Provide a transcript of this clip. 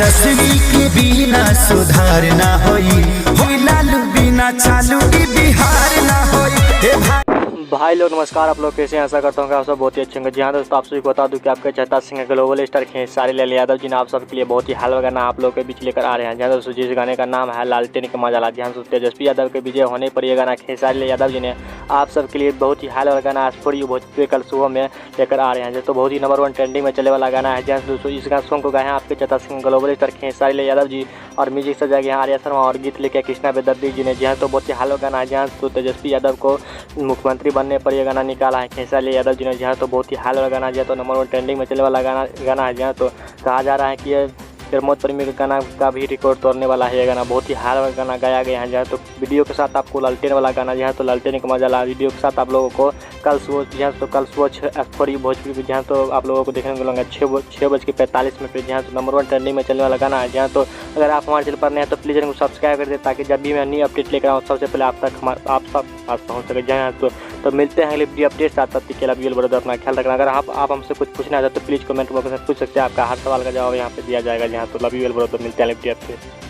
तेजस्वी के बिना सुधार ना होई, लालू बिना चालू की बिहार ना होई। भाई लोग नमस्कार, आप लोग कैसे हैं? आशा करता हूँ कि आप सब बहुत ही अच्छे होंगे। जी हाँ दोस्तों, आप सभी को बता दूं कि आपके चहता सिंह ग्लोबल स्टार खेसारी लाल यादव जी ने आप सबके लिए बहुत ही हाल गाना आप लोग के बीच लेकर आ रहे हैं। जहाँ दोस्तों जिस गाने का नाम है लालटेन के मजा ला। जी हाँ दोस्तों, तेजस्वी यादव के विजय होने पर यह गाना खेसारी लाल यादव जी ने आप सबके लिए बहुत ही हाल गाना आज फॉर यू भोजपुरी कल सुबह में लेकर आ रहे हैं। तो बहुत ही नंबर 1 ट्रेंडिंग में चले वाला गाना है। जहाँ दोस्तों इस सॉन्ग को गाए हैं आपके चहता सिंह ग्लोबल स्टार खेसारी लाल यादव जी और म्यूजिक सजा गया आर्या शर्मा और गीत लिखे कृष्णा बेदर्दी जी ने। जहाँ तो बहुत ही हाल गाना है। जहाँ तो तेजस्वी यादव को मुख्यमंत्री बनने पर यह गाना निकाला है खेसारी यादव जी ने। जहाँ तो बहुत ही हाल गाना है, तो नंबर 1 ट्रेंडिंग में चलने वाला गाना है। जहाँ तो कहा जा रहा है कि ये प्रमोद प्रेमी के गाना का भी रिकॉर्ड तोड़ने वाला है। ये गाना बहुत ही हाल गाना गाया गया है। जहाँ तो वीडियो के साथ आपको लालटेन वाला गाना, जहाँ तो लालटेन का मजा ला वीडियो के साथ आप लोगों को कल सुबह, जहाँ तो कल सुबह फॉर यू भोजपुरी, जहाँ तो आप लोगों को देखने को मिलेंगे 6:45 जहाँ तो नंबर 1 ट्रेंडिंग में चलने वाला गाना है। जहाँ तो अगर आप हमारे चैनल पर नए हैं तो प्लीज़ चैनल को सब्सक्राइब कर दें ताकि जब भी मैं न्यू अपडेट लेकर आऊँ सबसे पहले आप सब पास पहुँच सके। जहाँ तो मिलते हैं अगले वीडियो अपडेट साथ। तब तक के लिए बड़ा अपना ख्याल रखना। अगर आप हमसे कुछ पूछना है तो प्लीज़ कमेंट बॉक्स में पूछ सकते हैं। आपका हर सवाल का जवाब यहाँ पे दिया जाएगा। जहाँ तो लव यू वेल ब्रदर, मिलते हैं अगले वीडियो अपडेट।